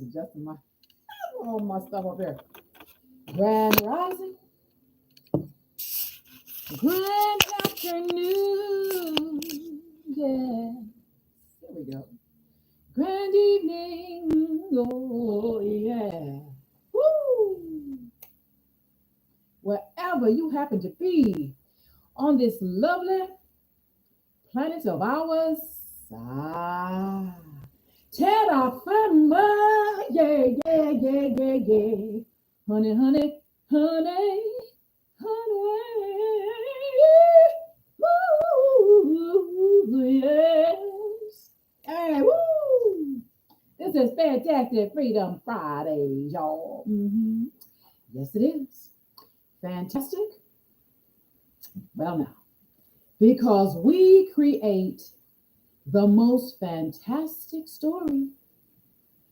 adjusting my all my stuff up here. Grand rising, grand afternoon. Yeah, here we go. Grand evening. Oh yeah. Woo! Wherever you happen to be on this lovely planet of ours. Ah. Terra firma, yeah, yeah, yeah, yeah, yeah. Honey, honey, honey, honey. Woo, yes. Hey, woo. This is Fantastic Freedom Friday, y'all. Yes, it is. Fantastic. Well, now, because we create the most fantastic story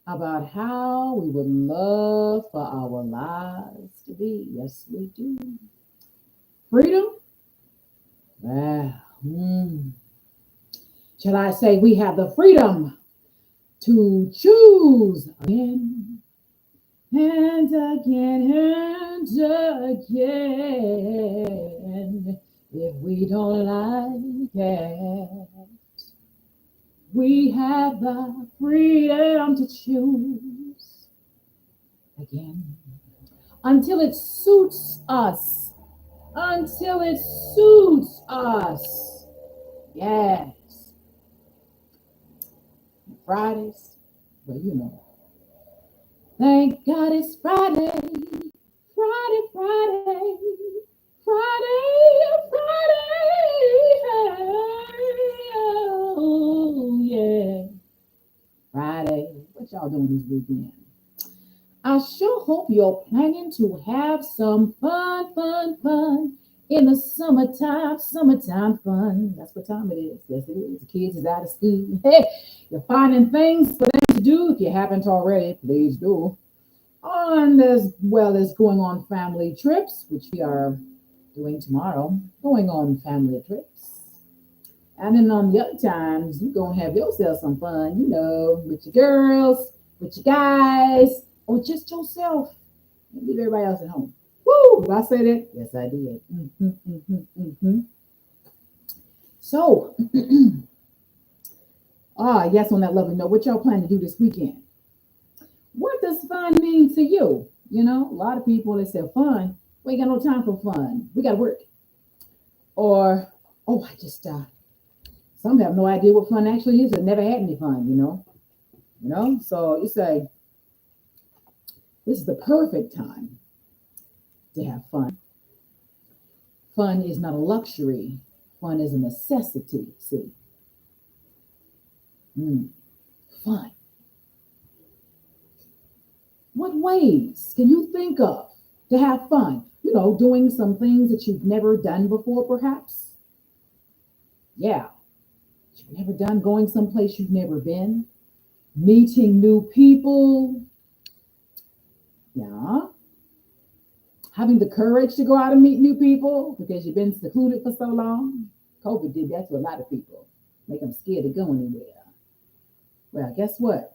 about how we would love for our lives to be. Yes, we do. Freedom? Well, shall I say we have the freedom to choose again and again and again. If we don't like it, we have the freedom to choose again until it suits us. Until it suits us. Yes. Fridays, well, you know. Thank God it's Friday. Friday, Friday. Friday, Friday. Oh, yeah. Friday. What y'all doing this weekend? I sure hope you're planning to have some fun in the summertime fun. That's what time it is. Yes, it is. The kids is out of school. Hey, you're finding things for them to do. If you haven't already, please do. On as well as going on family trips, which we are doing tomorrow, going on family trips. And then on the other times, you're going to have yourself some fun, with your girls, with your guys, or just yourself. And leave everybody else at home. Woo! Did I say that? Yes, I did. So, yes, on that lovely note, what y'all plan to do this weekend? What does fun mean to you? A lot of people, they say fun. We ain't got no time for fun. We got to work. Or, some have no idea what fun actually is. They never had any fun. So you say, this is the perfect time to have fun. Fun is not a luxury. Fun is a necessity. See, fun. What ways can you think of to have fun? Doing some things that you've never done before, perhaps. Yeah, you've never done, going someplace you've never been, meeting new people. Yeah. Having the courage to go out and meet new people because you've been secluded for so long. COVID did that to a lot of people, make them scared to go anywhere. Well, guess what?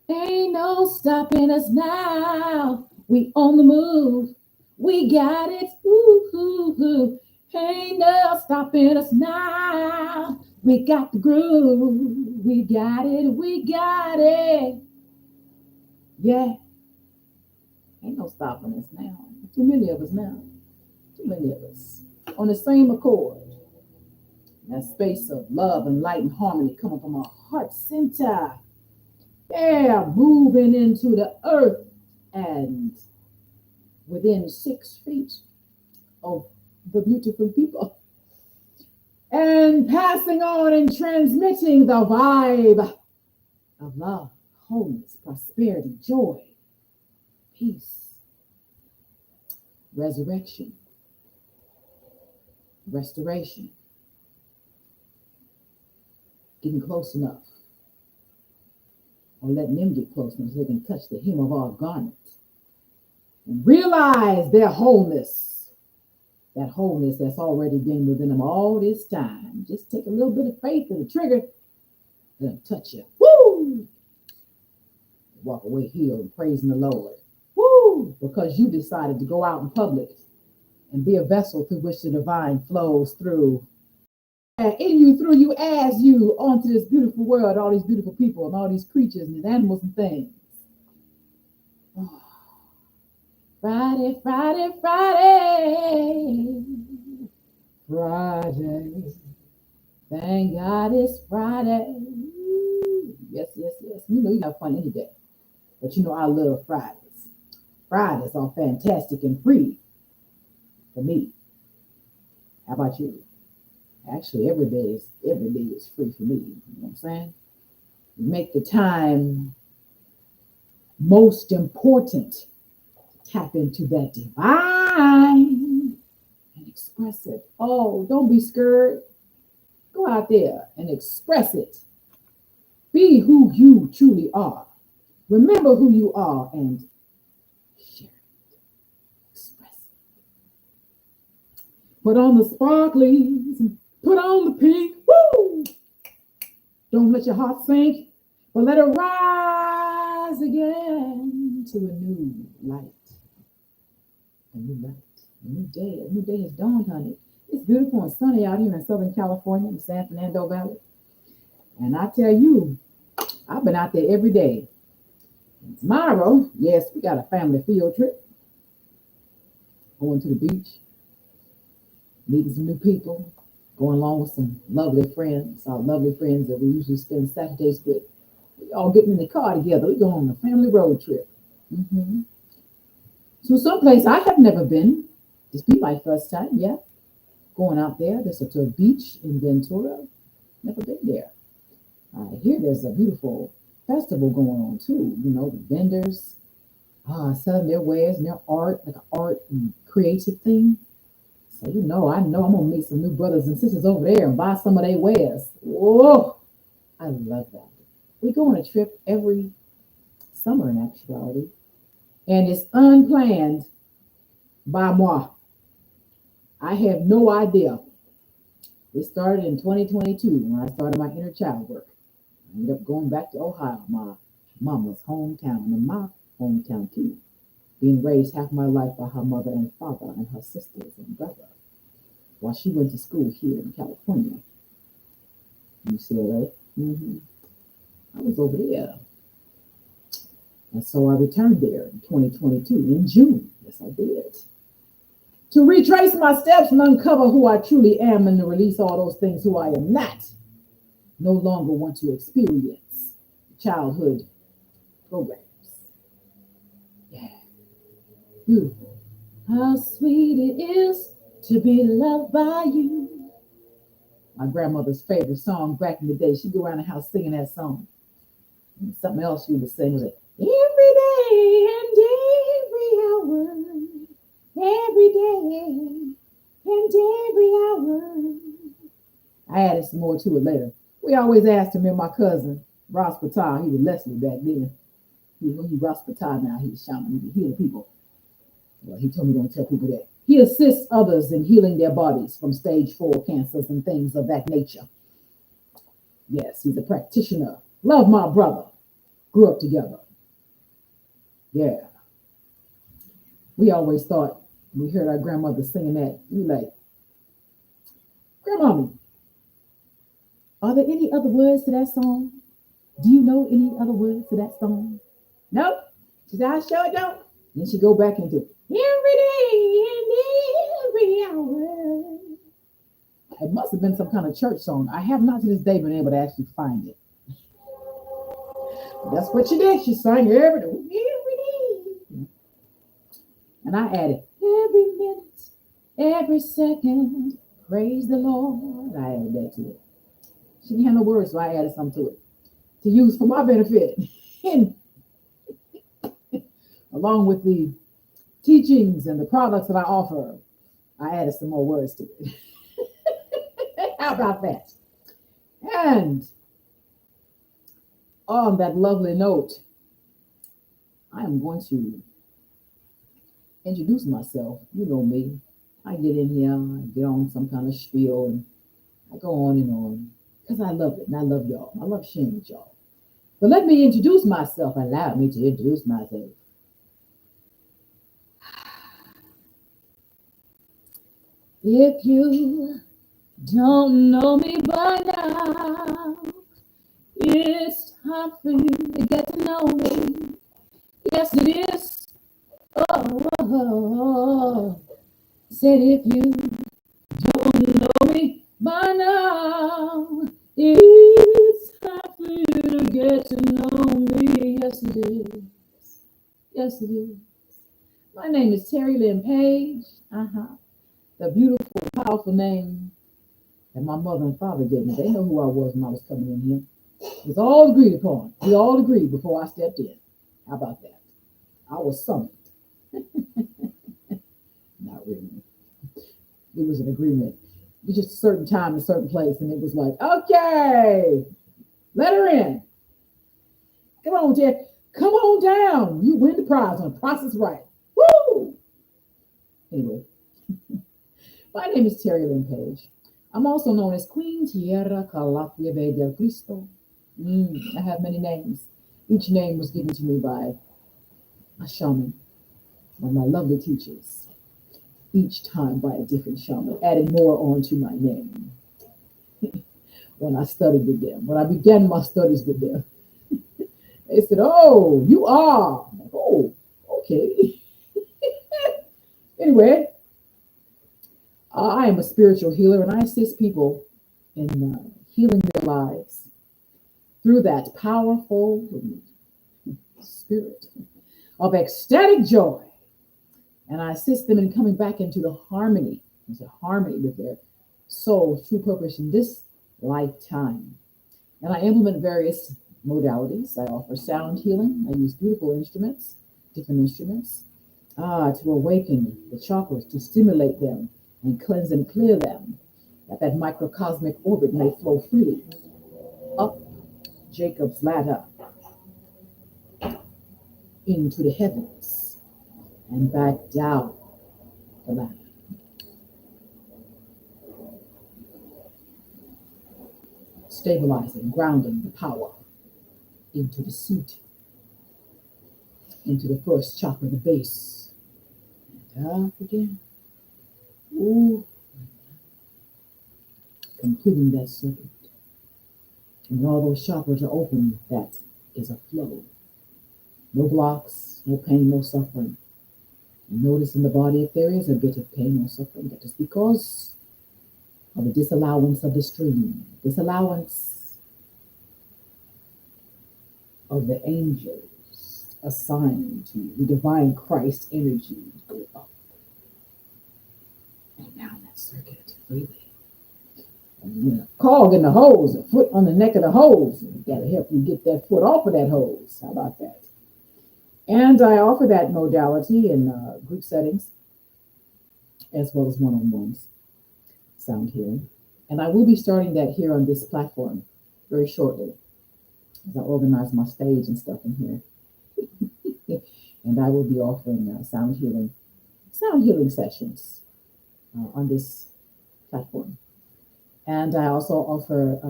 Ain't no stopping us now. We on the move. We got it. Ooh, ooh, ooh. Ain't no stopping us now. We got the groove. We got it. We got it. Yeah. Ain't no stopping us now. Too many of us now. Too many of us. On the same accord. That space of love and light and harmony coming from our heart center. Yeah, moving into the earth and within 6 feet of the beautiful people. And passing on and transmitting the vibe of love, wholeness, prosperity, joy, peace, resurrection, restoration, getting close enough, or letting them get close enough so they can touch the hem of our garment and realize their wholeness, that wholeness that's already been within them all this time. Just take a little bit of faith and the trigger, it'll touch you. Woo! walk away healed, praising the Lord. Woo! Because you decided to go out in public and be a vessel through which the divine flows through. And in you, through you, as you, onto this beautiful world, all these beautiful people and all these creatures and these animals and things. Oh. Friday, Friday, Friday, Friday. Thank God it's Friday. Yes, yes, yes. You know you have fun any day. But you know I love Fridays. Fridays are fantastic and free for me. How about you? Actually, every day is free for me. You know what I'm saying? You make the time most important. Tap into that divine and express it. Oh, don't be scared. Go out there and express it. Be who you truly are. Remember who you are and share it. Express it. Put on the sparklies and put on the pink. Woo! Don't let your heart sink, but let it rise again to a new light. A new light. A new day. A new day has dawned, honey. It's beautiful and sunny out here in Southern California, in the San Fernando Valley. And I tell you, I've been out there every day. And tomorrow, yes, we got a family field trip. Going to the beach, meeting some new people, going along with some lovely friends, our lovely friends that we usually spend Saturdays with. We all getting in the car together. We're going on a family road trip. Mm-hmm. So someplace I have never been. This be my first time, yeah. Going out there. There's to a beach in Ventura. Never been there. I hear there's a beautiful festival going on too. You know, the vendors selling their wares and their art, like an art and creative thing. So I know I'm gonna meet some new brothers and sisters over there and buy some of their wares. Whoa, I love that. We go on a trip every summer in actuality, and it's unplanned by moi. I have no idea. It started in 2022 when I started my inner child work. I ended up going back to Ohio, my mama's hometown, and my hometown too. Being raised half my life by her mother and father and her sisters and brother, while she went to school here in California, UCLA. Mm-hmm. I was over there. And so I returned there in 2022 in June. Yes, I did. To retrace my steps and uncover who I truly am and to release all those things who I am not. No longer want to experience childhood programs. Yeah. Beautiful. How sweet it is to be loved by you. My grandmother's favorite song back in the day. She'd go around the house singing that song. And something else she would sing was like, every day and every hour. I added some more to it later. We always asked him, me and my cousin, Ross Patar, he was Leslie back then. He Ross Patar now, he's shaman, he healing people. Well, he told me don't tell people that. He assists others in healing their bodies from stage 4 cancers and things of that nature. Yes, he's a practitioner. Love my brother. Grew up together. Yeah. We always thought, we heard our grandmother singing that, we like, Grandmommy, are there any other words to that song? Do you know any other words to that song? Nope. She said, I sure don't. Then she go back into every day and every hour. It must have been some kind of church song. I have not to this day been able to actually find it. That's what she did. She sang every day. And I added every minute, every second, praise the Lord. I added that to it. She didn't have no words, so I added something to it to use for my benefit. And along with the teachings and the products that I offer, I added some more words to it. How about that? And on that lovely note, I am going to introduce myself. You know me. I get in here, I get on some kind of spiel, and I go on and on because I love it and I love y'all. I love sharing with y'all. But let me introduce myself. Allow me to introduce myself. If you don't know me by now, it's time for you to get to know me. Yes, it is. Oh, said if you don't know me by now, it's time for you to get to know me. Yes, it is. Yes, it is. My name is Terry Lynn Page. The beautiful, powerful name that my mother and father gave me. They know who I was when I was coming in here. It was all agreed upon. We all agreed before I stepped in. How about that? I was summoned. Not really. It was an agreement. It was just a certain time, a certain place, and it was like, okay, let her in. Come on, Ted. Come on down. You win the prize on Process Right. Woo! Anyway, my name is Terry Lynn Page. I'm also known as Queen Tierra Calafia del Cristo. I have many names. Each name was given to me by a shaman, one of my lovely teachers. Each time by a different shaman, adding more onto my name when I studied with them. When I began my studies with them, they said, "Oh, you are." I'm like, oh, okay. Anyway, I am a spiritual healer and I assist people in healing their lives through that powerful spirit of ecstatic joy. And I assist them in coming back into harmony with their soul's true purpose in this lifetime. And I implement various modalities. I offer sound healing. I use beautiful instruments, different instruments, to awaken the chakras, to stimulate them and cleanse and clear them, that microcosmic orbit may flow freely up Jacob's ladder into the heavens and back down the ladder. Stabilizing, grounding the power into the suit, into the first chakra, the base. And up again. Ooh. Completing that circuit. And when all those chakras are open, that is a flow. No blocks, no pain, no suffering. And notice in the body if there is a bit of pain or suffering, that is because of the disallowance of the stream, disallowance of the angels assigned to the divine Christ energy to go up and down that circuit freely. And a cog in the hose, a foot on the neck of the hose. You got to help you get that foot off of that hose. How about that? And I offer that modality in group settings as well as one-on-ones, sound healing. And I will be starting that here on this platform very shortly as I organize my stage and stuff in here. And I will be offering sound healing sessions on this platform. And I also offer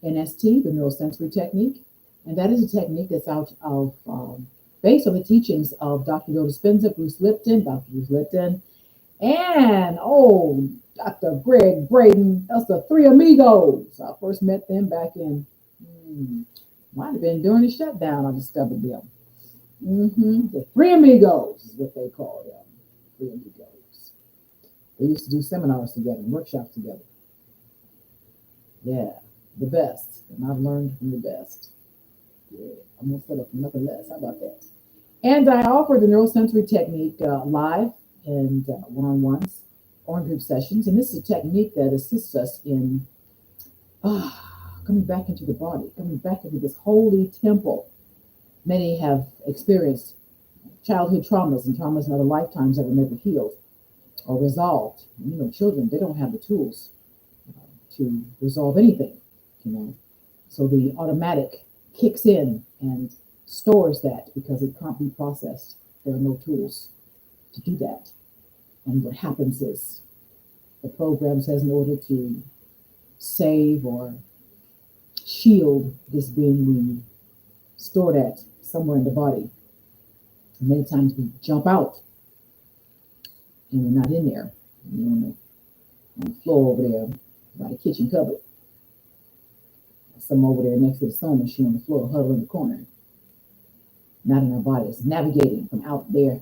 NST, the neurosensory technique. And that is a technique that's out of based on the teachings of Dr. Joe Dispenza, Dr. Bruce Lipton, and Dr. Greg Braden. That's the Three Amigos. I first met them back in, might have been during the shutdown, I discovered them. The Three Amigos is what they call them. Three Amigos. They used to do seminars together, workshops together. Yeah, the best. And I've learned from the best. Yeah, I'm going to settle for nothing less. How about that? And I offer the neurosensory technique live and one-on-ones or in group sessions. And this is a technique that assists us in coming back into the body, coming back into this holy temple. Many have experienced childhood traumas and traumas in other lifetimes that were never healed or resolved. Children, they don't have the tools to resolve anything, So the automatic kicks in and stores that because it can't be processed. There are no tools to do that. And what happens is the program says in order to save or shield this being we store that somewhere in the body. And many times we jump out and we're not in there. You're on the floor over there by the kitchen cupboard. Some over there next to the sewing machine on the floor, huddled in the corner. Not in our bodies, navigating from out there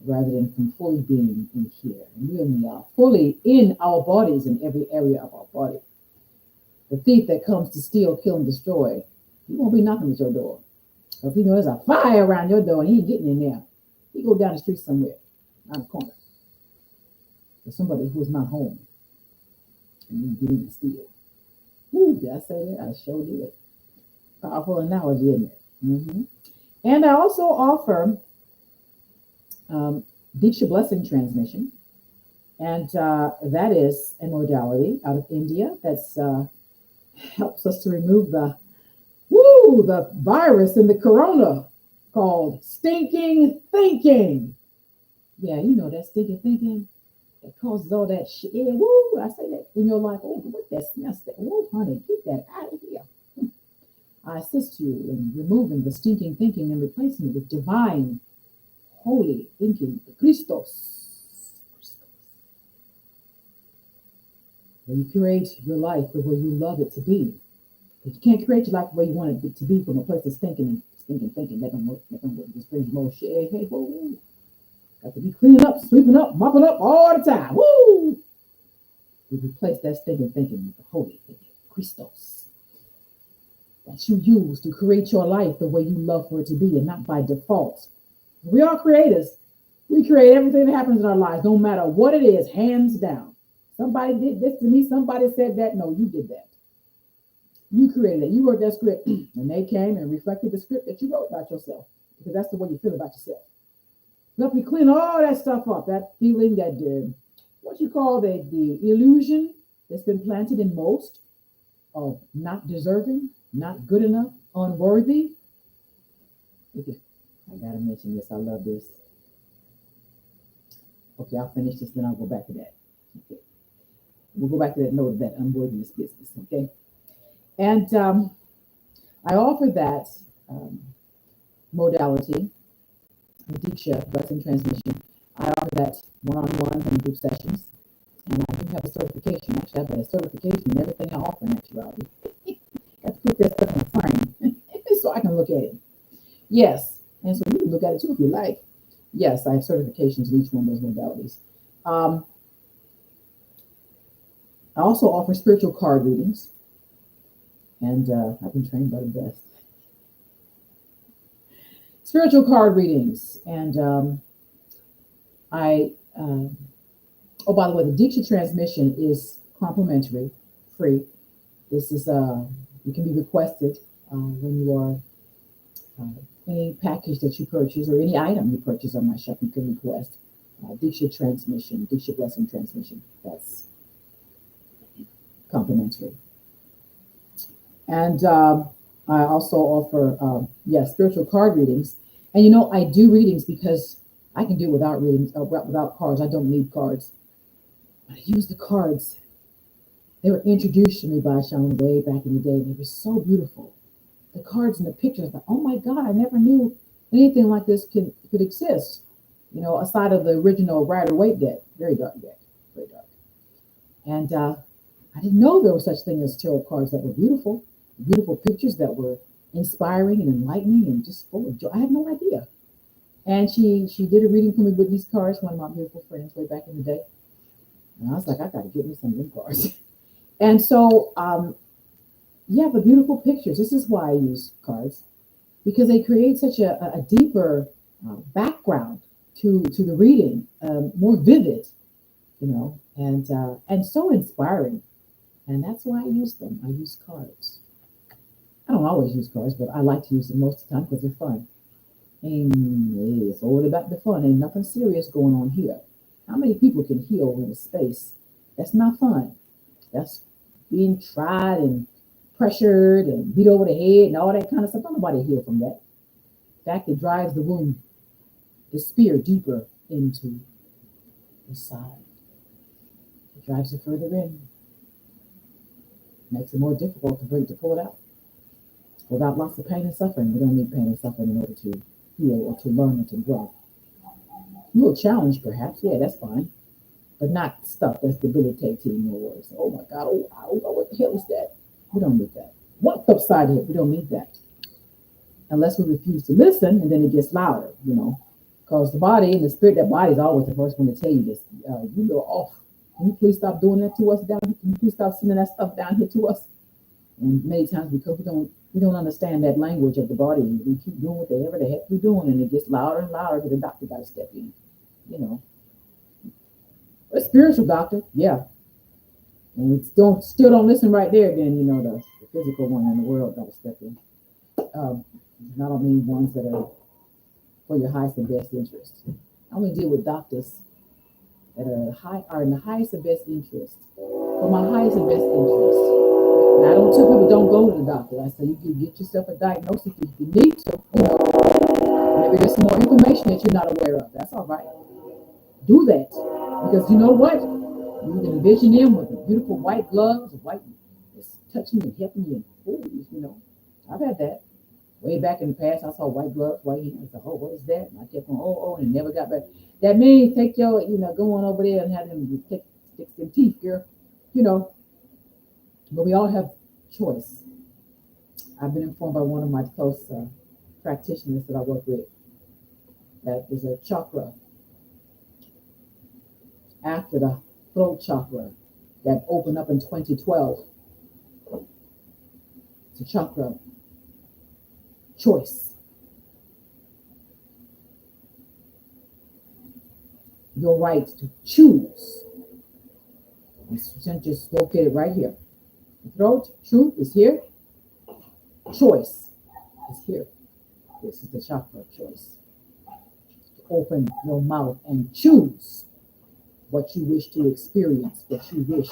rather than from fully being in here. And we only are fully in our bodies in every area of our body. The thief that comes to steal, kill, and destroy, he won't be knocking at your door. So if you know there's a fire around your door and he ain't getting in there, he go down the street somewhere, around the corner. There's somebody who's not home. And you get in and steal. Woo, did I say that? I sure did. Powerful analogy, isn't it? Mm-hmm. And I also offer Diksha Blessing Transmission. And that is a modality out of India that's helps us to remove the virus in the corona called stinking thinking. Yeah, you know that stinking thinking that causes all that shit. Yeah, woo, I say that in your life. Oh, what that smells that? Oh, honey, get that out of here. I assist you in removing the stinking thinking and replacing it with divine, holy thinking, Christos. Where you create your life the way you love it to be. But you can't create your life the way you want it to be from a place of thinking. That don't work. That don't work. It just brings more shit. Hey, whoa. Got to be cleaning up, sweeping up, mopping up all the time. Woo! We replace that stinking thinking with the holy thinking, Christos. That you use to create your life the way you love for it to be and not by default. We are creators. We create everything that happens in our lives, no matter what it is, hands down. Somebody did this to me. Somebody said that. No, you did that. You created it. You wrote that script. And they came and reflected the script that you wrote about yourself. Because that's the way you feel about yourself. Let me clean all that stuff up. That feeling, that what you call the illusion that's been planted in most of not deserving, not good enough, unworthy. I gotta mention this. I love this. Okay, I'll finish this, then I'll go back to that. Okay. We'll go back to that note of that unworthiness business, okay? And I offer that modality, the Diksha Blessing Transmission. I offer that one-on-one and group sessions. And I do have a certification. Actually, I've got a certification in everything I offer in actuality. I have to put that stuff on a frame so I can look at it. Yes, and so you can look at it too if you like. Yes, I have certifications in each one of those modalities. I also offer spiritual card readings. And I've been trained by the best. Spiritual card readings. And oh, by the way, the Diksha transmission is complimentary, free. This is, it can be requested when you are, any package that you purchase or any item you purchase on my shop, you can request Diksha transmission, Diksha Blessing transmission. That's complimentary. And I also offer, spiritual card readings. And I do readings because I can do it without readings, without cards. I don't need cards. I use the cards. They were introduced to me by Shaman way back in the day. They were so beautiful. The cards and the pictures, like, oh my God, I never knew anything like this could exist. Aside of the original Rider-Waite deck, very dark deck, very dark. And I didn't know there was such thing as tarot cards that were beautiful pictures that were inspiring and enlightening and just full of joy. I had no idea. And she did a reading for me with these cards, one of my beautiful friends way back in the day. And I was like, I got to get me some of them cards. And so, the beautiful pictures. This is why I use cards, because they create such a deeper background to the reading, more vivid, and so inspiring. And that's why I use them. I use cards. I don't always use cards, but I like to use them most of the time because they're fun. And it's all about the fun. Ain't nothing serious going on here. How many people can heal in a space that's not fun? That's being tried and pressured and beat over the head and all that kind of stuff. Don't nobody heal from that. In fact, it drives the wound, the spear, deeper into the side. It drives it further in. Makes it more difficult to pull it out. without lots of pain and suffering. We don't need pain and suffering in order to heal or to learn or to grow. A little challenge, perhaps. Yeah, that's fine. But not stuff that's debilitating or oh my God, what the hell is that? We don't need that. What's upside here? We don't need that. Unless we refuse to listen, and then it gets louder. Because the body and the spirit, that body is always the first one to tell you this. You go off. Can you please stop doing that to us down here? Can you please stop sending that stuff down here to us? And many times because we don't understand that language of the body, we keep doing whatever the heck we're doing, and it gets louder and louder because the doctor got to step in. A spiritual doctor, yeah. And we still don't listen right there, then the physical one in the world got to step in. Not only ones that are for your highest and best interest. I only deal with doctors that are in the highest and best interest. For my highest and best interest. And I don't tell people don't go to the doctor. I say you can get yourself a diagnosis if you need to. Maybe there's some more information that you're not aware of. That's all right. Do that. Because you know what? You can envision them with the beautiful white gloves, it's touching and helping you. I've had that. Way back in the past, I saw white gloves, white hands. I said, oh, what is that? And I kept going, and it never got back. That means take your, go on over there and have them fix them teeth, girl. But we all have choice. I've been informed by one of my close practitioners that I work with that there's a chakra after the throat chakra that opened up in 2012. It's a chakra choice. Your right to choose. It's just located right here. The throat, truth is here. Choice is here. This is the chakra of choice. Open your mouth and choose what you wish to experience, what you wish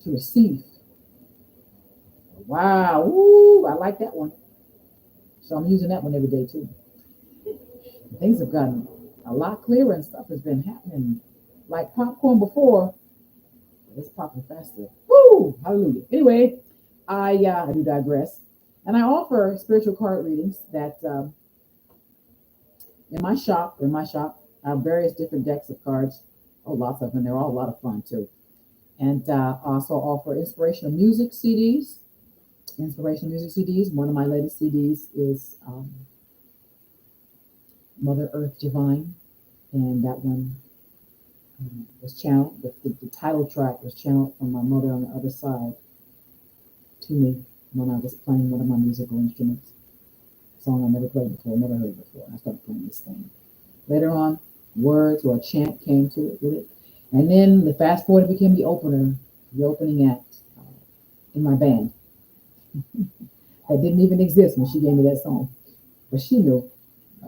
to receive. Wow, ooh, I like that one. So I'm using that one every day too. Things have gotten a lot clearer and stuff has been happening like popcorn before. It's popping faster. Woo! Hallelujah. Anyway, I do digress. And I offer spiritual card readings that in my shop, I have various different decks of cards. Oh, lots of them. They're all a lot of fun too. And also offer inspirational music CDs. One of my latest CDs is Mother Earth Divine. And that one was channeled, the title track was channeled from my mother on the other side to me when I was playing one of my musical instruments. A song I never played before, never heard before. I started playing this thing. Later on, words or a chant came to it with it. And then the fast forward became the opening act in my band. That didn't even exist when she gave me that song. But she knew.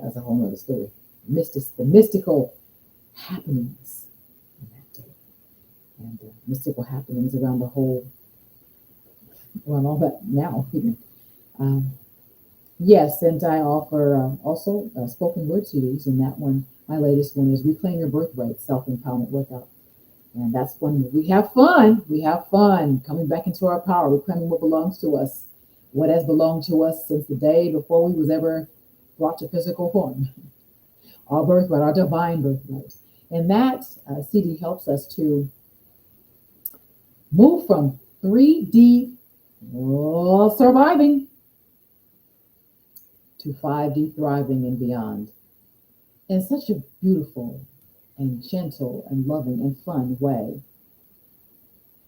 That's a whole other story. The mystical happenings in that day. And mystical happenings around all that now even. Yes, and I offer also spoken word CDs. And that one, my latest one is Reclaim Your Birthright, Self-Empowerment Workout. And that's when we have fun. We have fun coming back into our power, reclaiming what belongs to us, what has belonged to us since the day before we was ever brought to physical form. Our birthright, our divine birthright. And that CD helps us to move from 3D surviving to 5D thriving and beyond in such a beautiful and gentle and loving and fun way.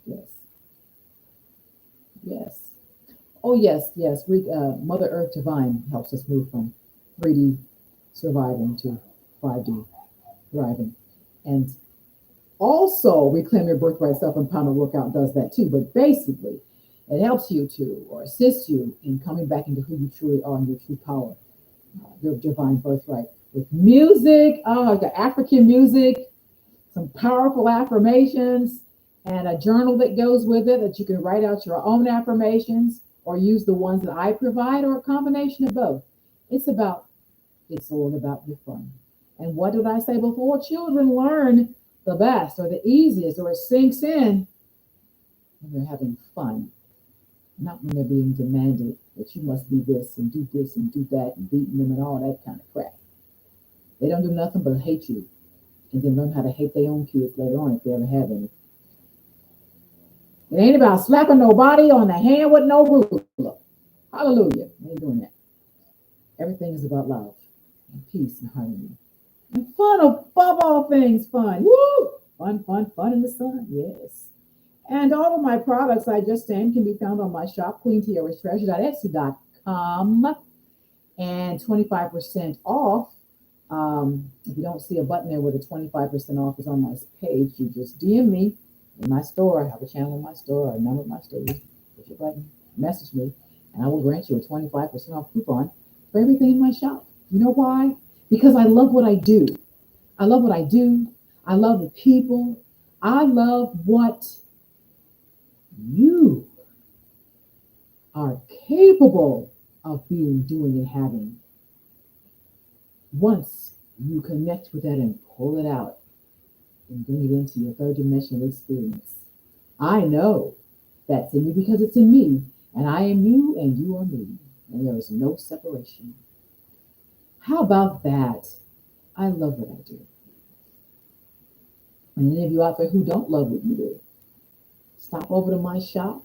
Yes. Yes. Oh, yes. Mother Earth Divine helps us move from 3D surviving to 5D thriving. And also, Reclaim Your Birthright Self-Empowerment Workout does that too. But basically, it helps you to, or assists you in coming back into who you truly are and your true power, your divine birthright. With music, the African music, some powerful affirmations, and a journal that goes with it that you can write out your own affirmations or use the ones that I provide or a combination of both. It's all about your fun. And what did I say before? Children learn the best or the easiest or it sinks in when they're having fun, not when they're being demanded that you must be this and do that and beating them and all that kind of crap. They don't do nothing but hate you and then learn how to hate their own kids later on if they ever have any. It ain't about slapping nobody on the hand with no ruler. Hallelujah. I ain't doing that. Everything is about love and peace and harmony. And fun above all things, fun. Woo! Fun in the sun. Yes. And all of my products I just named can be found on my shop, queentiarastreasure.etsy.com, and 25% off. If you don't see a button there with a 25% off is on my page, you just DM me in my store. I have a channel in my store or a number in my store. Just push your button, message me, and I will grant you a 25% off coupon for everything in my shop. You know why? Because I love what I do. I love what I do. I love the people. I love what you are capable of being, doing, and having. Once you connect with that and pull it out and bring it into your third dimensional experience. I know that's in you because it's in me, and I am you and you are me, and there is no separation. How about that? I love what I do. And any of you out there who don't love what you do, stop over to my shop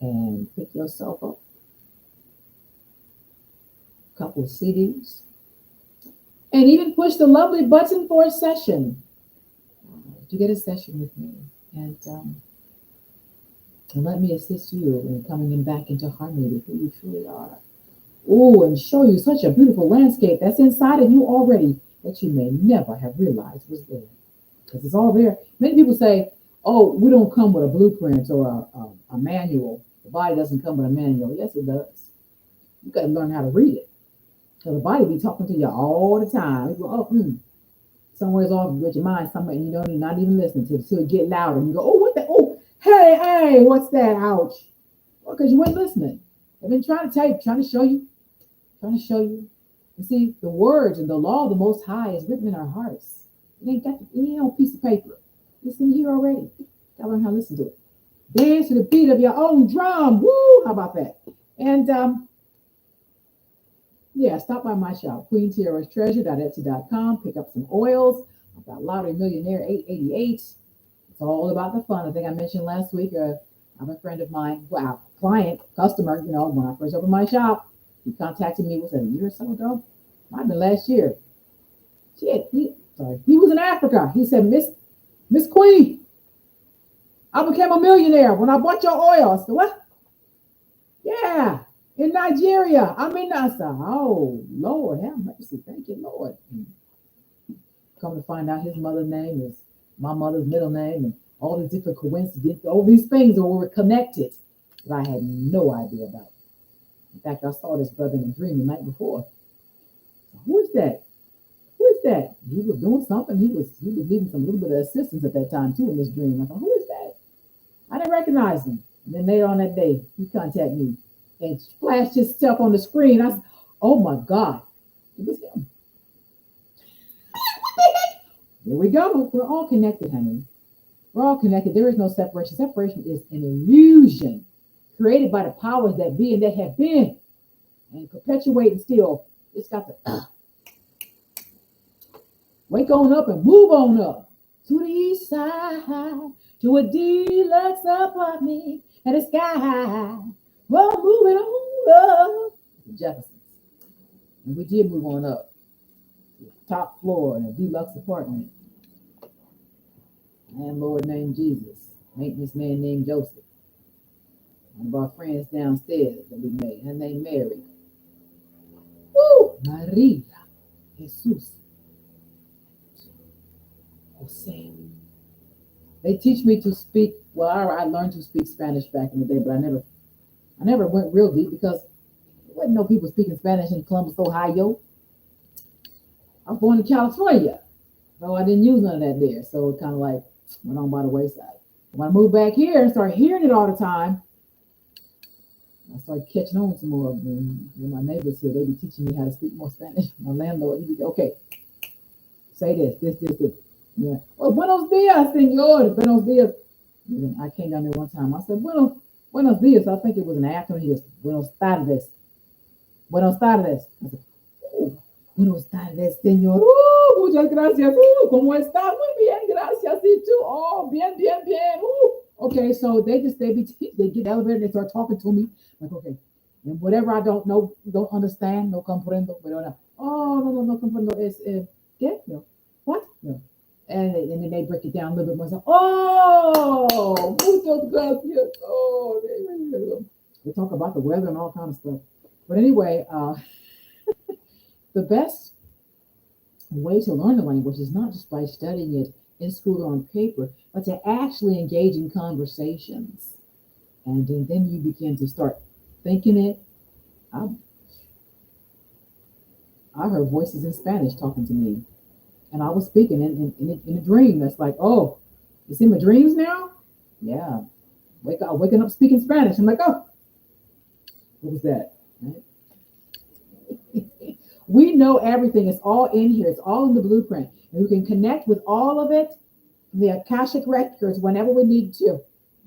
and pick yourself up a couple of CDs and even push the lovely button for a session to get a session with me and let me assist you in coming in back into harmony with who you truly are. Oh, and show you such a beautiful landscape that's inside of you already that you may never have realized was there. Because it's all there. Many people say, oh, we don't come with a blueprint or a manual. The body doesn't come with a manual. Yes, it does. You got to learn how to read it. So the body be talking to you all the time. You go, somewhere's off with your mind, somewhere, and you're not even listening to it until it get louder. And you go, oh, what the, oh, hey, what's that? Ouch. Well, because you weren't listening. They've been trying to tell you, trying to show you. You see, the words and the law of the Most High is written in our hearts. It ain't on a piece of paper. It's in here already. Gotta learn how to listen to it. Dance to the beat of your own drum. Woo! How about that? And stop by my shop, queentiarastreasure.etsy.com. Pick up some oils. I've got Lottery Millionaire 888. It's all about the fun. I think I mentioned last week. I'm a friend of mine, client, customer. When I first opened my shop, he contacted me. Was it a year or so ago? Might have been last year. He was in Africa. He said, Miss Queen, I became a millionaire when I bought your oil. I said, what? Yeah, in Nigeria. I said, oh, Lord, have mercy. Thank you, Lord. Come to find out his mother's name is my mother's middle name and all the different coincidences, all these things that were connected that I had no idea about. In fact, I saw this brother in a dream the night before. Who is that? That he was doing something. He was needing some little bit of assistance at that time too in this dream. I thought, who is that? I didn't recognize him. And then later on that day, he contacted me and flashed his stuff on the screen. I said, oh my God, it was him. Here we go. We're all connected, honey. We're all connected. There is no separation. Separation is an illusion created by the powers that be and that have been and perpetuate and still. It's got to wake on up and move on up to the east side, to a deluxe apartment and the sky. Well, moving on up to Jefferson. And we did move on up to the top floor in a deluxe apartment. Landlord named Jesus, maintenance man named Joseph. One of our friends downstairs that we made, her name Mary. Woo! Maria, Jesus. Jose. They teach me to speak. Well, I learned to speak Spanish back in the day, but I never went real deep because there wasn't no people speaking Spanish in Columbus, Ohio. I was born in California, so I didn't use none of that there. So it kind of like went on by the wayside. When I moved back here and started hearing it all the time, I started catching on some more. And my neighbors here, they be teaching me how to speak more Spanish. My landlord, he'd be okay. Say this. Yeah. Well, buenos dias, senor. Buenos dias. And I came down there one time. I said, bueno, Buenos dias. I think it was an afternoon. He was Buenos tardes. Buenos tardes. I said, oh, Buenos tardes, señor. Muchas gracias. ¿Cómo está? Muy bien, gracias. Y tú? Oh, bien, bien, bien. Okay, so they get the elevator and they start talking to me. Like, okay. And whatever I don't know, don't understand, no comprendo, pero no. Oh, no, no, no comprendo. Es, ¿qué? No. What? No. And then they break it down a little bit more. So, oh, muchas gracias. Oh, they talk about the weather and all kind of stuff. But anyway, the best way to learn the language is not just by studying it in school or on paper, but to actually engage in conversations. And then you begin to start thinking it. I, I heard voices in Spanish talking to me, and I was speaking in a dream. That's like, oh, it's in my dreams now? Yeah. Waking up speaking Spanish. I'm like, oh, what was that? Right? We know everything. It's all in here. It's all in the blueprint. And we can connect with all of it, the Akashic records, whenever we need to.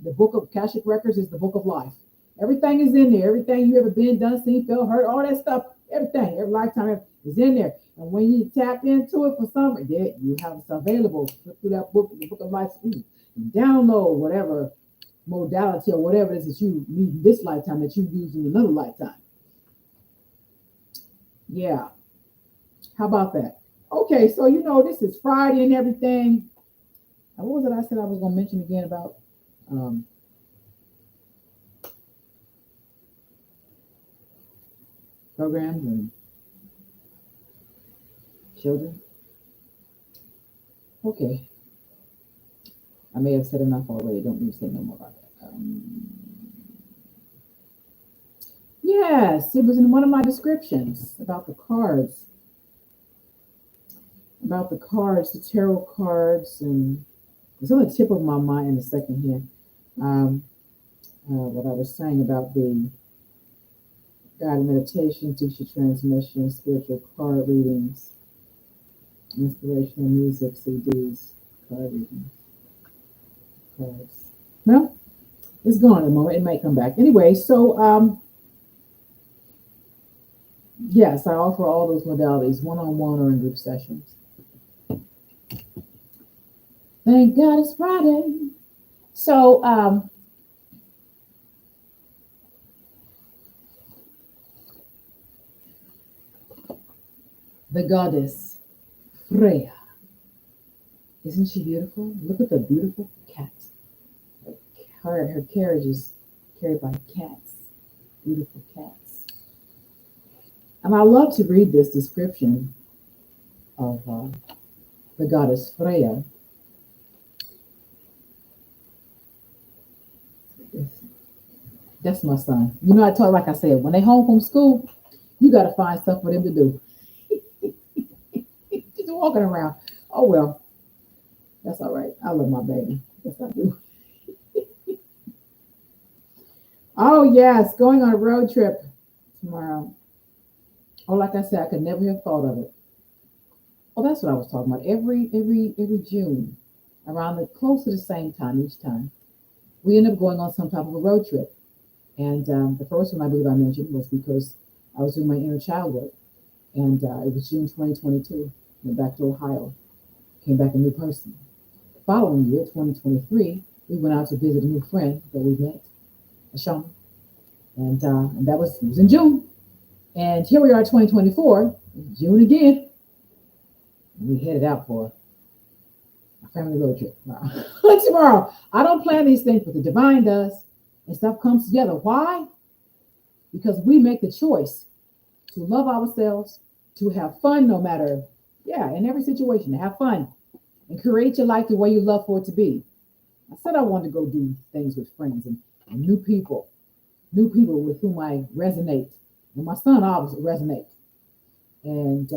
The book of Akashic records is the book of life. Everything is in there. Everything you ever been, done, seen, felt, heard, all that stuff, everything, every lifetime is in there. And when you tap into it for some reason, you have it available through that book, the book of life. You download whatever modality or whatever it is that you need in this lifetime that you use in another lifetime. Yeah. How about that? Okay, so this is Friday and everything. And what was it I said I was going to mention again about programs and children? Okay. I may have said enough already. Don't need to say no more about that. Yes, it was in one of my descriptions about the cards. About the cards, the tarot cards, and it's on the tip of my mind in a second here. What I was saying about the guided meditation, teacher transmission, spiritual card readings, inspirational music, CDs, card readings, cards. Well, it's gone at the moment. It might come back. Anyway, so yes, I offer all those modalities, one-on-one or in group sessions. Thank God it's Friday. So the goddess Freya. Isn't she beautiful? Look at the beautiful cat. Her carriage is carried by cats. Beautiful cats. And I love to read this description of the goddess Freya. That's my son. I told, like I said, when they home from school, you got to find stuff for them to do. Just walking around. Oh, well, that's all right. I love my baby. Yes, I do. Oh, yes, going on a road trip tomorrow. Oh, like I said, I could never have thought of it. Oh, that's what I was talking about. Every June, around close to the same time each time, we end up going on some type of a road trip. And the first one I believe I mentioned was because I was doing my inner child work. And it was June 2022. Went back to Ohio. Came back a new person. The following year, 2023, we went out to visit a new friend that we met, a shaman. And that was in June. And here we are, 2024, June again. We headed out for a family road trip tomorrow. I don't plan these things, but the divine does. And stuff comes together. Why? Because we make the choice to love ourselves, to have fun no matter, in every situation, to have fun and create your life the way you love for it to be. I said I wanted to go do things with friends and new people with whom I resonate. And my son obviously resonates. And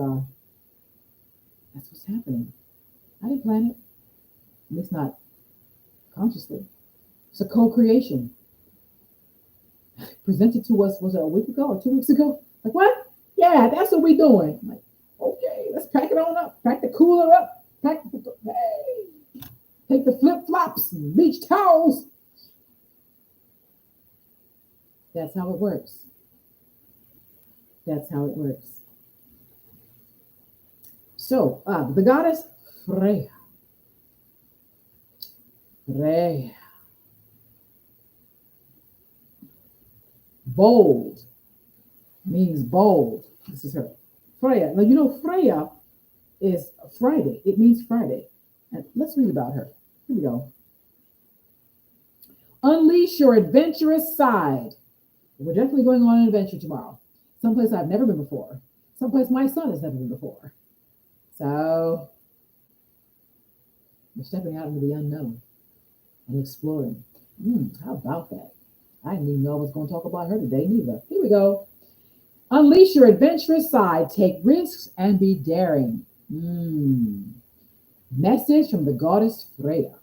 that's what's happening. I didn't plan it. At least not consciously. It's a co-creation. Presented to us, was it a week ago or 2 weeks ago? Like, what? Yeah, that's what we're doing. I'm like, okay, let's pack it on up. Pack the cooler up. Take the flip-flops and beach towels. That's how it works. That's how it works. So, the goddess Freya. Freya. Bold means bold. This is her. Freya. Now, you know, Freya is Friday. It means Friday. And let's read about her. Here we go. Unleash your adventurous side. We're definitely going on an adventure tomorrow. Someplace I've never been before. Someplace my son has never been before. So we're stepping out into the unknown and exploring. How about that? I didn't even know I was going to talk about her today, neither. Here we go. Unleash your adventurous side. Take risks and be daring. Message from the goddess Freya.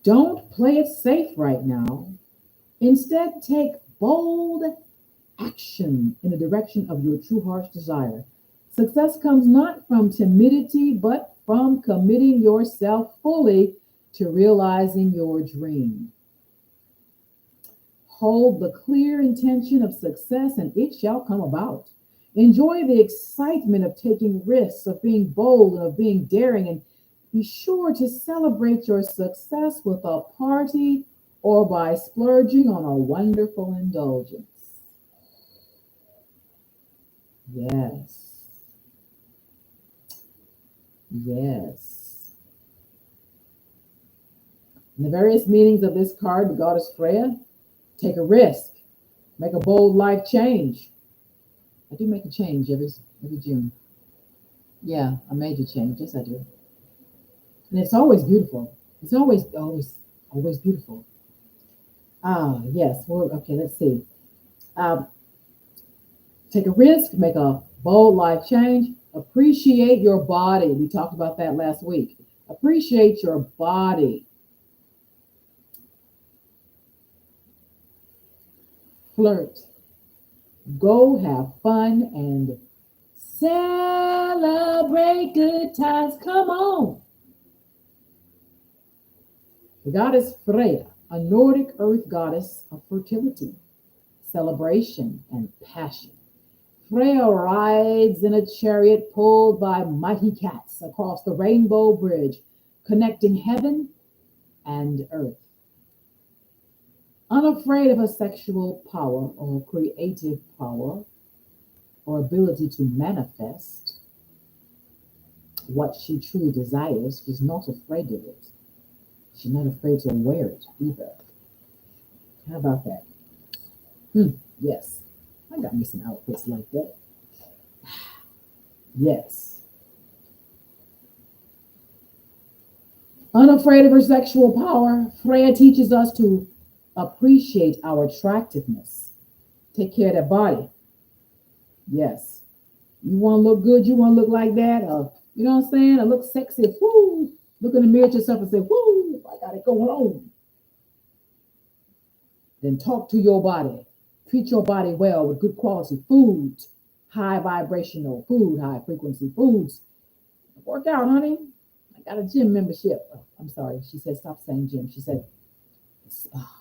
Don't play it safe right now. Instead, take bold action in the direction of your true heart's desire. Success comes not from timidity, but from committing yourself fully to realizing your dream. Hold the clear intention of success, and it shall come about. Enjoy the excitement of taking risks, of being bold, and of being daring, and be sure to celebrate your success with a party or by splurging on a wonderful indulgence. Yes. Yes. In the various meanings of this card, the goddess Freya, take a risk, make a bold life change. I do make a change every June. Yeah, a major change. Yes, I do. And it's always beautiful. It's always beautiful. Yes. Well, okay, let's see. Take a risk, make a bold life change. Appreciate your body. We talked about that last week. Appreciate your body. Flirt. Go have fun and celebrate good times. Come on. The goddess Freya, a Nordic earth goddess of fertility, celebration, and passion. Freya rides in a chariot pulled by mighty cats across the rainbow bridge, connecting heaven and earth. Unafraid of her sexual power or creative power or ability to manifest what she truly desires, she's not afraid of it. She's not afraid to wear it either. How about that? Yes. I got me some outfits like that. Yes. Unafraid of her sexual power, Freya teaches us to appreciate our attractiveness. Take care of that body. Yes. You want to look good, you want to look like that, you know what I'm saying? I look sexy. Woo! Look in the mirror at yourself and say, woo, I got it going on. Then talk to your body. Treat your body well with good quality food, high vibrational food, high frequency foods. Work out, honey. I got a gym membership. Oh, I'm sorry. She said, stop saying gym. She said, spa.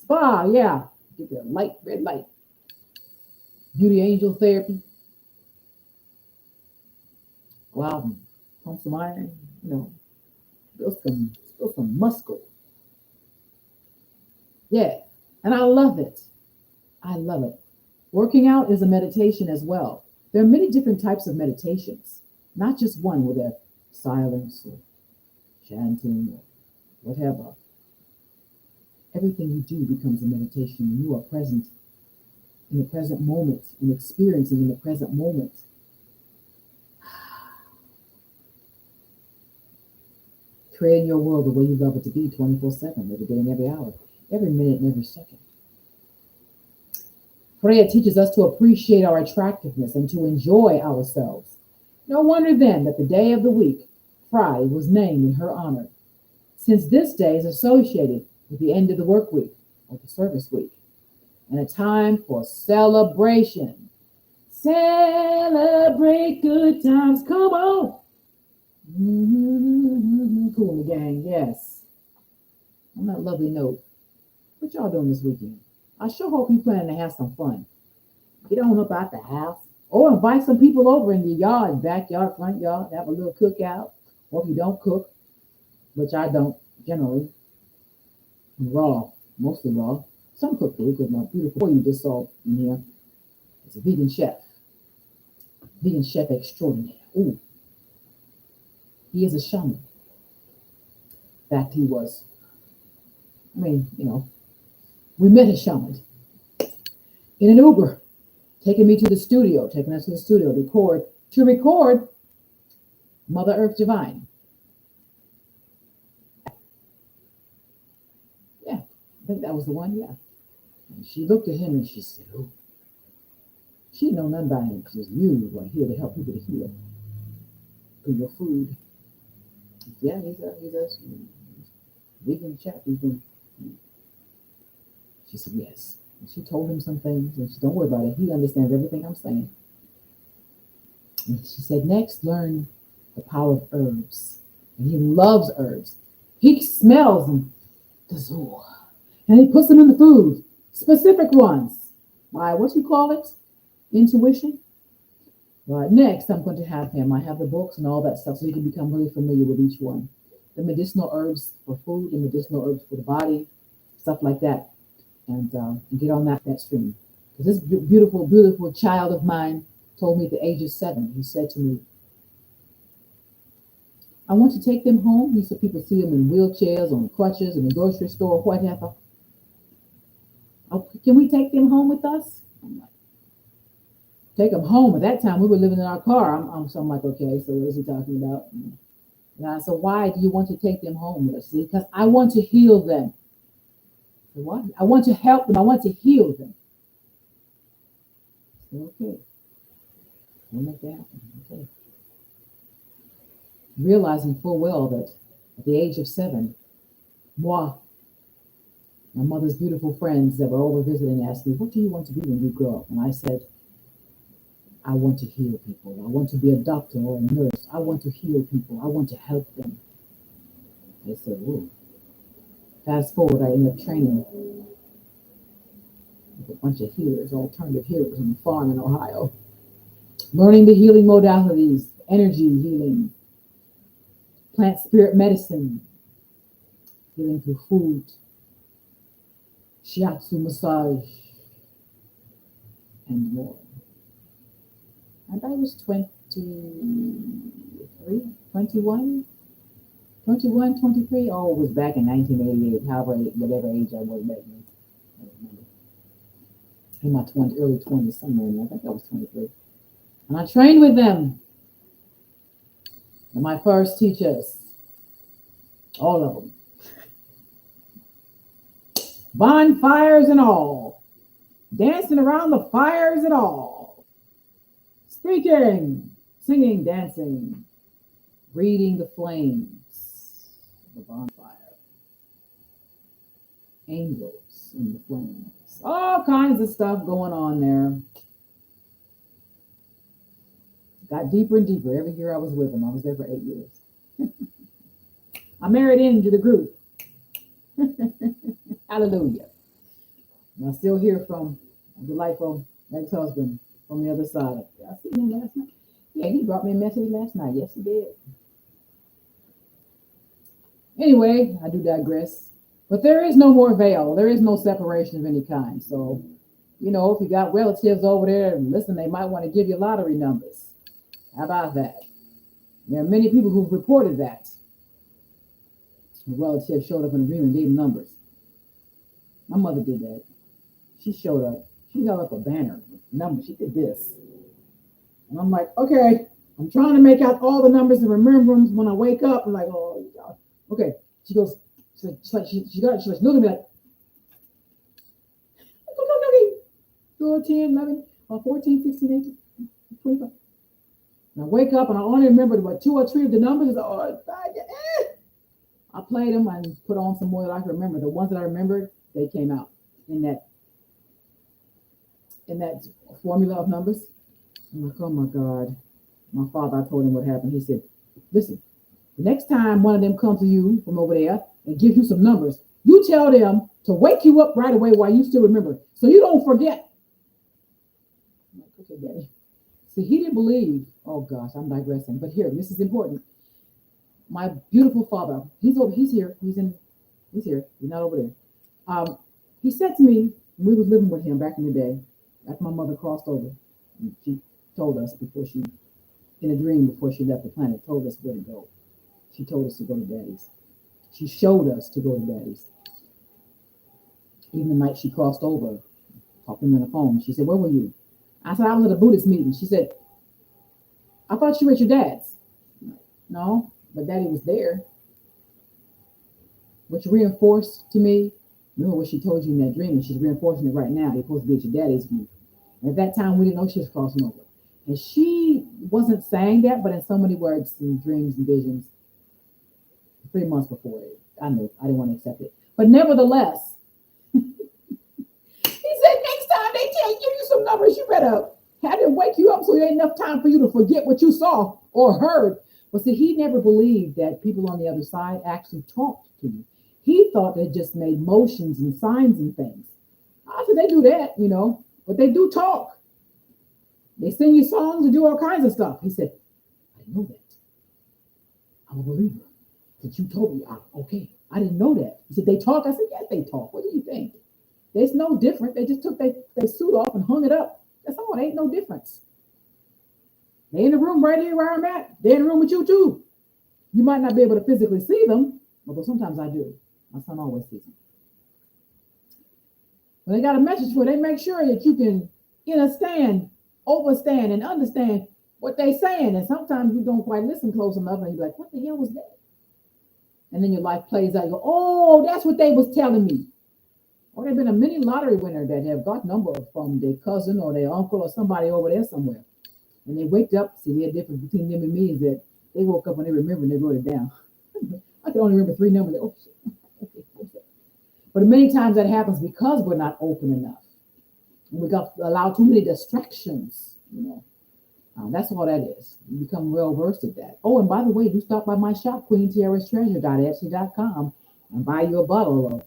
Spa, yeah. Get the light, red light. Beauty angel therapy. Go out and pump some iron, build some muscle. Yeah, and I love it. I love it. Working out is a meditation as well. There are many different types of meditations, not just one where they're silence or chanting or whatever. Everything you do becomes a meditation. You are present in the present moment and experiencing in the present moment. Creating your world the way you love it to be 24/7, every day and every hour, every minute and every second. Freya teaches us to appreciate our attractiveness and to enjoy ourselves. No wonder then that the day of the week, Friday, was named in her honor, since this day is associated with the end of the work week or the service week and a time for celebration. Celebrate good times. Come on. Cool, gang. Yes. On that lovely note, what y'all doing this weekend? I sure hope you planning to have some fun. Get on up out the house. Or invite some people over in your yard, backyard, front yard, have a little cookout. Or if you don't cook, which I don't generally, raw, mostly raw. Some cook food, because my beautiful boy you just saw in here is a vegan chef extraordinaire. Ooh, he is a shaman. In fact, he was, we met a shaman in an Uber, taking us to the studio to record Mother Earth Divine. Yeah, I think that was the one, yeah. And she looked at him and she said, oh, she didn't know nothing about him. She says, you are here to help people to heal through your food. Yeah, he's a vegan chef. She said, yes. And she told him some things, and she don't worry about it. He understands everything I'm saying. And she said, next, learn the power of herbs. And he loves herbs. He smells them. And he puts them in the food. Specific ones. Why, what you call it? Intuition. Right, next, I'm going to have him. I have the books and all that stuff, so you can become really familiar with each one. The medicinal herbs for food, the medicinal herbs for the body, stuff like that. And get on that stream. Because this beautiful, beautiful child of mine told me at the age of 7, he said to me, I want to take them home. He said people see them in wheelchairs, on crutches, in the grocery store, whatever. Oh, can we take them home with us? I'm like, take them home. At that time, we were living in our car. So I'm like, okay, so what is he talking about? And I said, why do you want to take them home with us? Because I want to heal them. So what? I want to help them. I want to heal them. Okay. We'll make that happen. Okay. Realizing full well that at the age of 7, my mother's beautiful friends that were over visiting asked me, what do you want to be when you grow up? And I said, I want to heal people. I want to be a doctor or a nurse. I want to heal people. I want to help them. They said, whoa. Fast forward, I ended up training with a bunch of healers, alternative healers on the farm in Ohio. Learning the healing modalities, energy healing, plant spirit medicine, healing through food, shiatsu massage, and more. And I was 21, 23. Oh, it was back in 1988, whatever age I was back then. I don't remember. In my early 20s, somewhere in there. I think I was 23. And I trained with them. And my first teachers, all of them. Bonfires and all. Dancing around the fires and all. Speaking, singing, dancing, reading the flames of the bonfire. Angels in the flames. All kinds of stuff going on there. Got deeper and deeper every year I was with them. I was there for 8 years. I married into the group. Hallelujah. And I still hear from a delightful ex-husband from the other side. I see him last night. Yeah, he brought me a message last night. Yes, he did. Anyway, I do digress. But there is no more veil. There is no separation of any kind. So, if you got relatives over there, listen, they might want to give you lottery numbers. How about that? There are many people who've reported that. A relative showed up in the room and gave them numbers. My mother did that. She showed up. She held up a banner with numbers. She did this. And I'm like, okay, I'm trying to make out all the numbers and remember them when I wake up. I'm like, oh, God. Okay. She goes, she's like, look at me like, okay. 10, 11, 14, 16, 18, 25. And I wake up and I only remember what 2 or 3 of the numbers. I played them and put on some more that I can remember. The ones that I remembered, they came out in that formula of numbers. I'm like, oh my God. My father, I told him what happened. He said, listen, the next time one of them comes to you from over there and gives you some numbers, You tell them to wake you up right away while you still remember, so you don't forget. I'm like, okay, Daddy. See, he didn't believe. Oh gosh, I'm digressing. But here, this is important. My beautiful father, he's over. He's here. He's here. He's not over there. He said to me, we was living with him back in the day, after my mother crossed over. She told us before she, in a dream before she left the planet, told us where to go. She told us to go to Daddy's. She showed us to go to Daddy's. Even the night she crossed over, talking on the phone, she said, "Where were you?" I said, "I was at a Buddhist meeting." She said, "I thought you were at your dad's." No, but Daddy was there, which reinforced to me, remember what she told you in that dream, and she's reinforcing it right now. You're supposed to be at your daddy's meeting. And at that time, we didn't know she was crossing over. And she wasn't saying that, but in so many words and dreams and visions, 3 months before it, I knew I didn't want to accept it. But nevertheless, he said, next time they tell you some numbers, you better have them wake you up so there ain't enough time for you to forget what you saw or heard. But see, he never believed that people on the other side actually talked to you. He thought they just made motions and signs and things. I said, they do that, but they do talk. They sing you songs and do all kinds of stuff. He said, I didn't know that. I'm a believer. That you told me, okay, I didn't know that. He said, they talk? I said, yes, they talk. What do you think? There's no different. They just took their suit off and hung it up. That's all. There ain't no difference. They in the room right here where I'm at. They're in the room with you too. You might not be able to physically see them, although sometimes I do. My son always sees them. But they got a message for you. They make sure that you can understand, overstand, and understand what they're saying. And sometimes you don't quite listen close enough, and you're like, what the hell was that? And then your life plays out. You go, oh, that's what they was telling me. Or there's been a mini lottery winner that have got numbers from their cousin or their uncle or somebody over there somewhere. And they waked up, see, the difference between them and me is that they woke up and they remembered and they wrote it down. I can only remember 3 numbers. Oh, shit. Okay. But many times that happens because we're not open enough. And we got allow too many distractions, That's all that is. You become well versed at that. Oh, and by the way, do stop by my shop, queentiarastreasure.etsy.com, and buy you a bottle of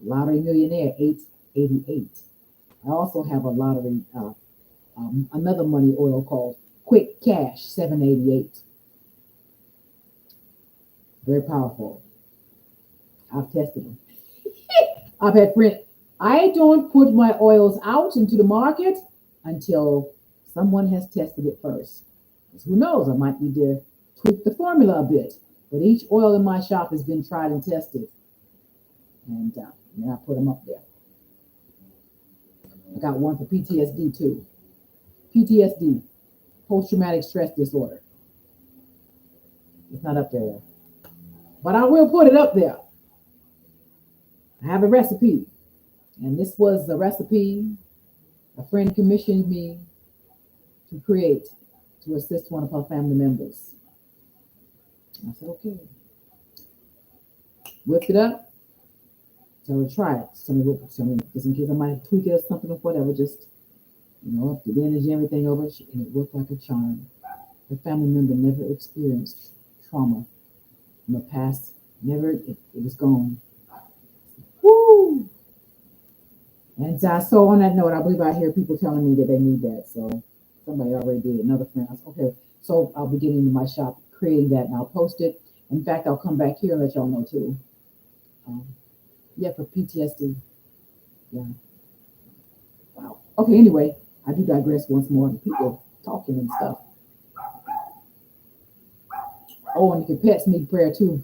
Lottery Millionaire 888. I also have a lottery, another money oil called Quick Cash 788. Very powerful. I've tested them. I've had friends. I don't put my oils out into the market until someone has tested it first. Because who knows, I might need to tweak the formula a bit. But each oil in my shop has been tried and tested. And then I put them up there. I got one for PTSD too. PTSD, post-traumatic stress disorder. It's not up there. But I will put it up there. I have a recipe. And this was a recipe a friend commissioned me to create to assist one of her family members. I said, okay. Whipped it up. Tell her to try it. Tell me, just in case I might tweak it or something or whatever. Just, up to the energy, everything over. And it worked like a charm. The family member never experienced trauma in the past. Never, it was gone. Woo! And so on that note, I believe I hear people telling me that they need that. So somebody already did. Another friend. I said, okay. So I'll be getting into my shop, creating that, and I'll post it. In fact, I'll come back here and let y'all know too. For PTSD. Yeah. Wow. Okay, anyway, I do digress once more. People talking and stuff. Oh, and if your pets need prayer too,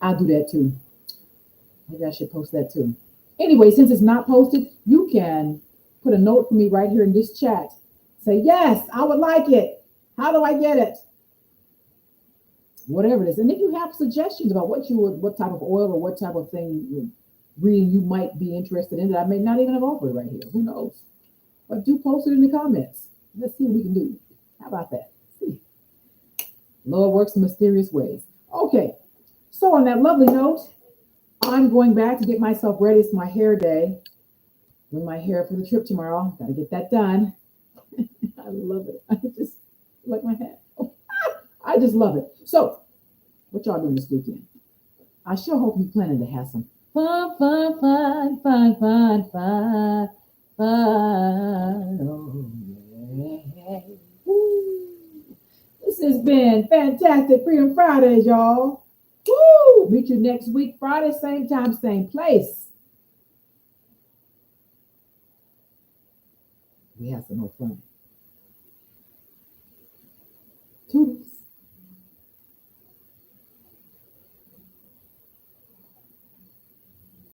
I'll do that too. Maybe I should post that too. Anyway, since it's not posted, you can put a note for me right here in this chat. Say, yes, I would like it. How do I get it? Whatever it is. And if you have suggestions about what type of oil or what type of thing reading you might be interested in that I may not even have offered right here. Who knows? But do post it in the comments. Let's see what we can do. How about that? See. Lord works in mysterious ways. Okay. So on that lovely note, I'm going back to get myself ready. It's my hair day. Doing my hair for the trip tomorrow. Got to get that done. I love it. I just like my hat. Oh, I just love it. So, what y'all doing this weekend? I sure hope you're planning to have some Fun, fun, fun, fun, fun, fun, fun. Oh, yeah. Woo. This has been fantastic Freedom Fridays, y'all. Woo! Meet you next week, Friday, same time, same place. We have some more fun.